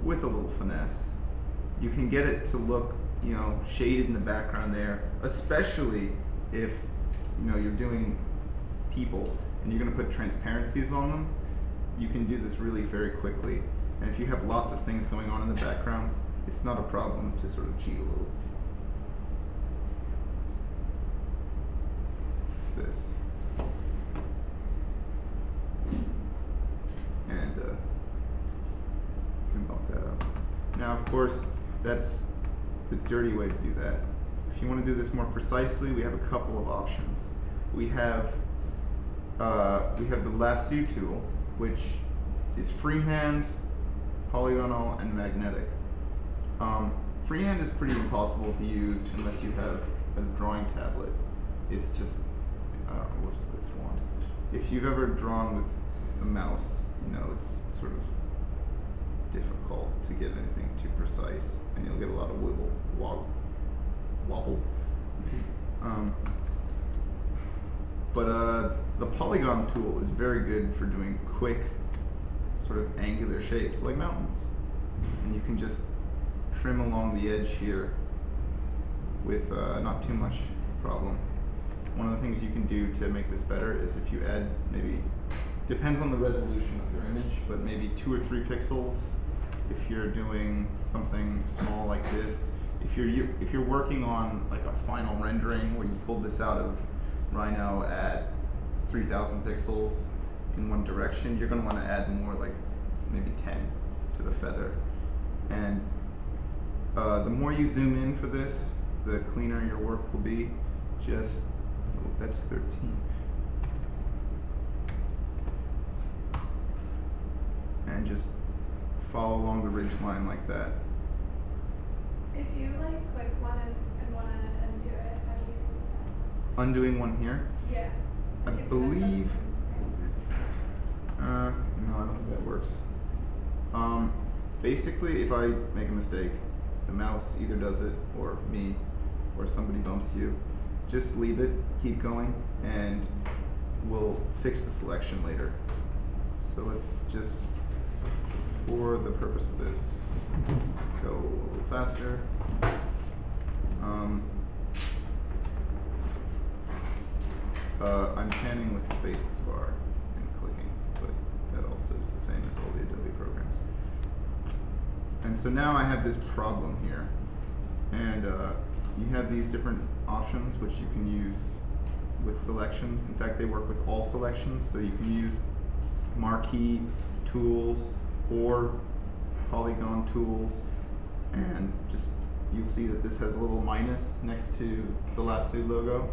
with a little finesse, you can get it to look, shaded in the background there, especially if, you're doing people and you're going to put transparencies on them. You can do this really very quickly. And if you have lots of things going on in the background, it's not a problem to sort of cheat a little. This. And you can bump that up. Now, of course, that's the dirty way to do that. If you want to do this more precisely, we have a couple of options. We have the lasso tool, which is freehand, polygonal, and magnetic. Freehand is pretty impossible to use unless you have a drawing tablet. It's just, what's this one? If you've ever drawn with a mouse, it's sort of difficult to get anything too precise, and you'll get a lot of wobble. But the polygon tool is very good for doing quick, sort of angular shapes like mountains. And you can just trim along the edge here with not too much problem. One of the things you can do to make this better is if you add maybe, depends on the resolution of your image, but maybe 2 or 3 pixels if you're doing something small like this. If you're working on like a final rendering where you pulled this out of Rhino at 3,000 pixels in one direction, you're going to want to add more, like maybe 10 to the feather. And the more you zoom in for this, the cleaner your work will be. Just, oh, that's 13. And just follow along the ridge line like that. If you click one and want to undo it, how do you do that? Undoing one here? Yeah. I believe, no, I don't think that works. Basically, if I make a mistake, the mouse either does it, or me, or somebody bumps you, just leave it, keep going, and we'll fix the selection later. So let's just, for the purpose of this, go a little faster. I'm panning with space bar and clicking, but that also is the same as all the Adobe programs. And so now I have this problem here, and you have these different options which you can use with selections. In fact, they work with all selections, so you can use marquee tools or polygon tools, and just you'll see that this has a little minus next to the lasso logo.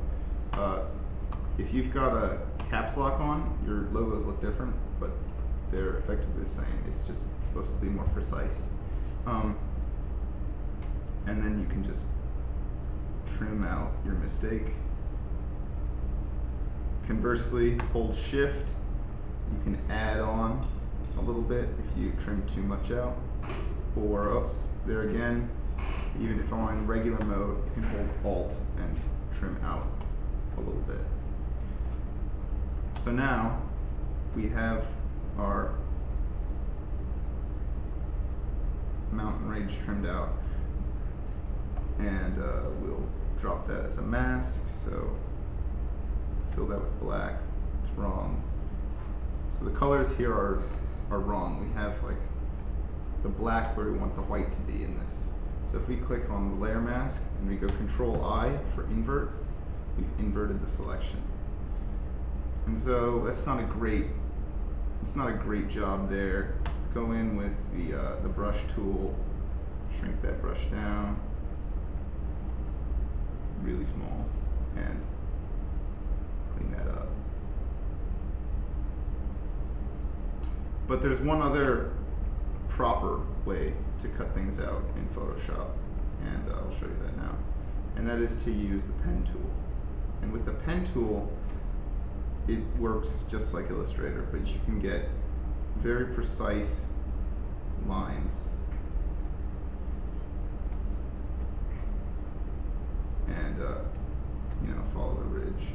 If you've got a caps lock on, your logos look different, but they're effectively the same. It's just supposed to be more precise. And then you can just trim out your mistake. Conversely, hold shift. You can add on a little bit if you trim too much out. Or, oops, there again, even if I'm in regular mode, you can hold Alt and trim out a little bit. So now we have our mountain range trimmed out, and we'll drop that as a mask. So fill that with black. It's wrong. So the colors here are wrong. We have like the black where we want the white to be in this. So if we click on the layer mask and we go Control I for invert, we've inverted the selection. And so that's not a great, it's not a great job there. Go in with the brush tool, shrink that brush down, really small, and clean that up. But there's one other proper way to cut things out in Photoshop, and I'll show you that now. And that is to use the pen tool. And with the pen tool, it works just like Illustrator, but you can get very precise lines. And, follow the ridge.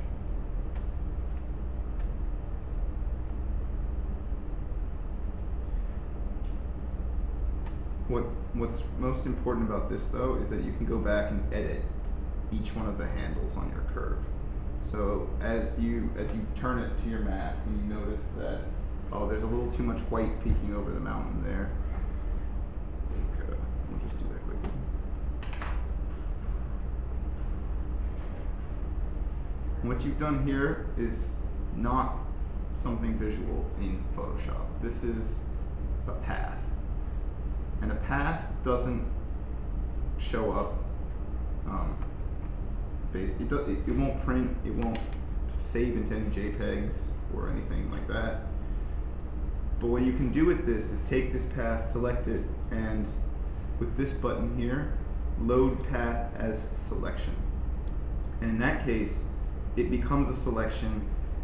What's most important about this though is that you can go back and edit each one of the handles on your curve. So as you turn it to your mask and you notice that, oh, there's a little too much white peeking over the mountain there. We'll just do that quickly. What you've done here is not something visual in Photoshop. This is a path. And a path doesn't show up it won't print, it won't save into any JPEGs or anything like that. But what you can do with this is take this path, select it, and with this button here, load path as selection. And in that case, it becomes a selection.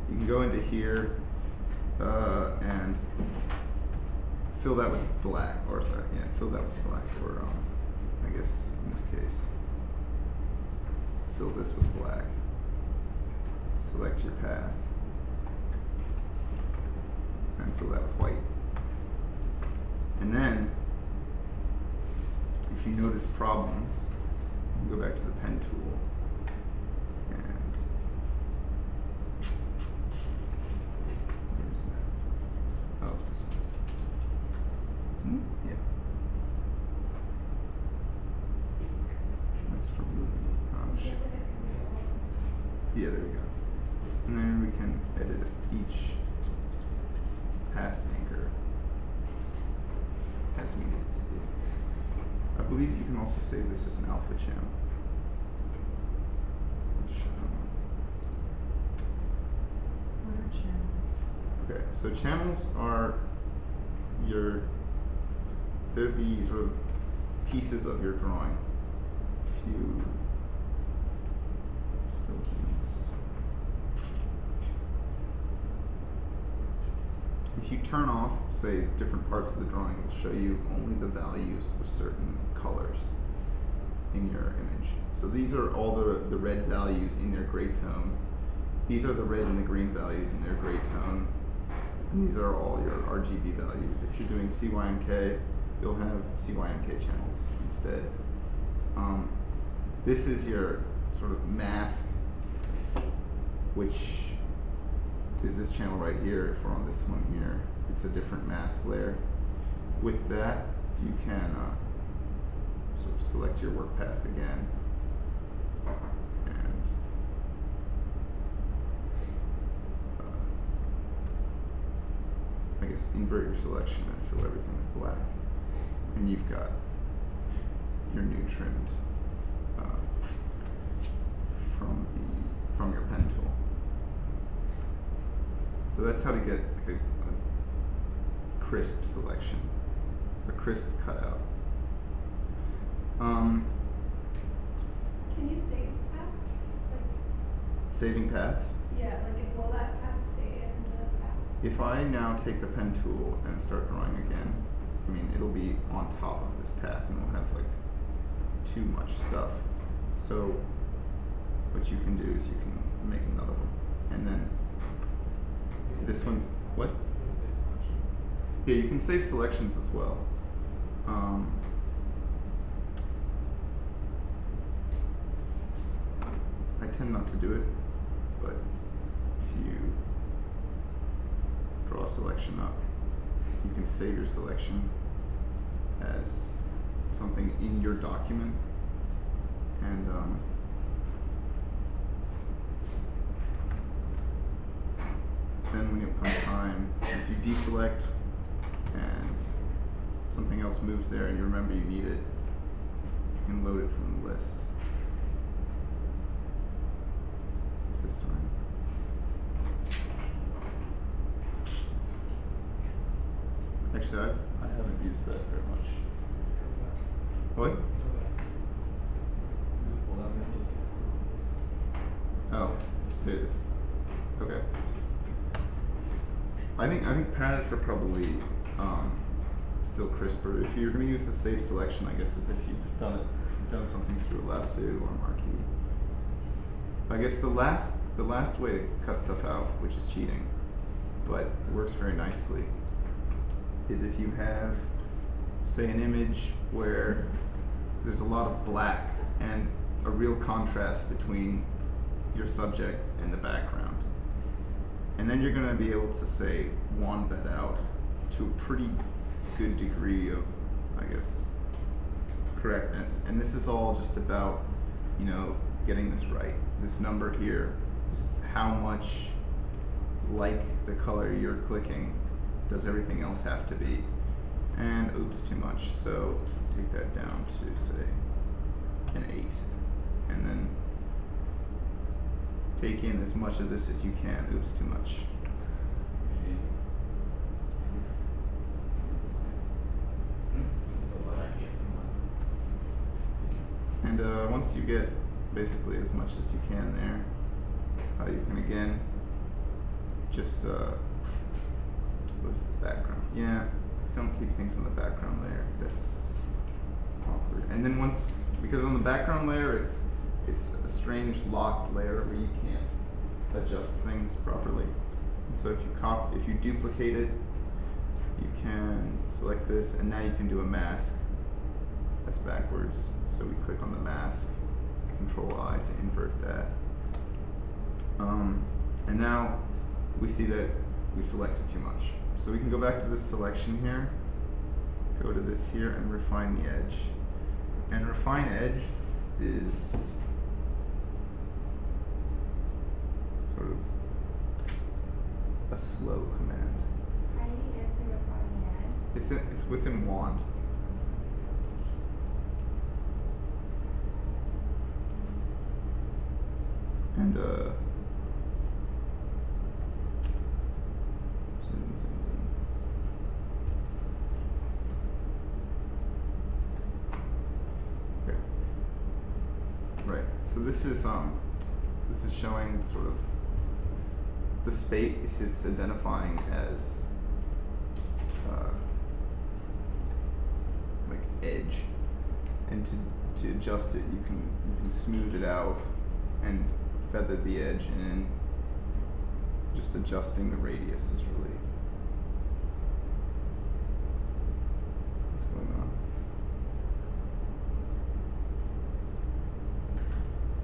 You can go into here and fill that with black, or sorry, yeah, fill that with black, or I guess in this case, fill this with black. Select your path, and fill that with white. And then, if you notice problems, you go back to the pen tool, and where's that? Oh, this one. Yeah. That's for moving. Shit. Yeah, there we go. And then we can edit each path anchor as we need it to be. I believe you can also save this as an alpha channel. Which, what are channels? okay, so channels are they're the sort of pieces of your drawing. If you still do this. If you turn off, say, different parts of the drawing, it will show you only the values of certain colors in your image. So these are all the red values in their gray tone. These are the red and the green values in their gray tone. And these are all your RGB values. If you're doing CYMK, you'll have CYMK channels instead. This is your sort of mask, which is this channel right here. If we're on this one here, it's a different mask layer. With that, you can sort of select your work path again, and I guess invert your selection and fill everything with black, and you've got your new trimmed from your pen tool. So that's how to get like a crisp selection, a crisp cutout. Can you save paths? Like, Saving paths. yeah, like will that path stay in the path? If I now take the pen tool and start drawing again, I mean, it'll be on top of this path and we'll have like too much stuff. So what you can do is you can make another one. And then this one's, what? Yeah, you can save selections as well. I tend not to do it, but if you draw a selection up, you can save your selection as something in your document, and then when it comes time, if you deselect and something else moves there and you remember you need it, you can load it from the list. This one. Actually, I haven't used that very much. What? Oh, there it is. Okay. I think paths are probably still crisper. If you're going to use the save selection, I guess, is if you've done something through a lasso or a marquee. I guess the last way to cut stuff out, which is cheating, but works very nicely, is if you have say an image where there's a lot of black and a real contrast between your subject and the background. And then you're going to be able to say wand that out to a pretty good degree of, I guess, correctness. And this is all just about, you know, getting this right. This number here is how much like the color you're clicking does everything else have to be. And oops, too much. So take that down to say an 8. And then take in as much of this as you can. Oops, too much. And once you get basically as much as you can there, you can again just what is the background? Yeah, don't keep things on the background layer. That's awkward. And then once, because on the background layer it's a strange locked layer where you can't adjust things properly. And so if you duplicate it, you can select this, and now you can do a mask. That's backwards. So we click on the mask, Control I to invert that. And now we see that we selected too much. So we can go back to this selection here, go to this here, and refine the edge. And refine edge is sort of a slow command. How do you get to refine the edge? It's within wand. And zoom. Okay. Right. So this is showing sort of the space it's identifying as like edge, and to adjust it, you can smooth it out and feather the edge in. Just adjusting the radius is really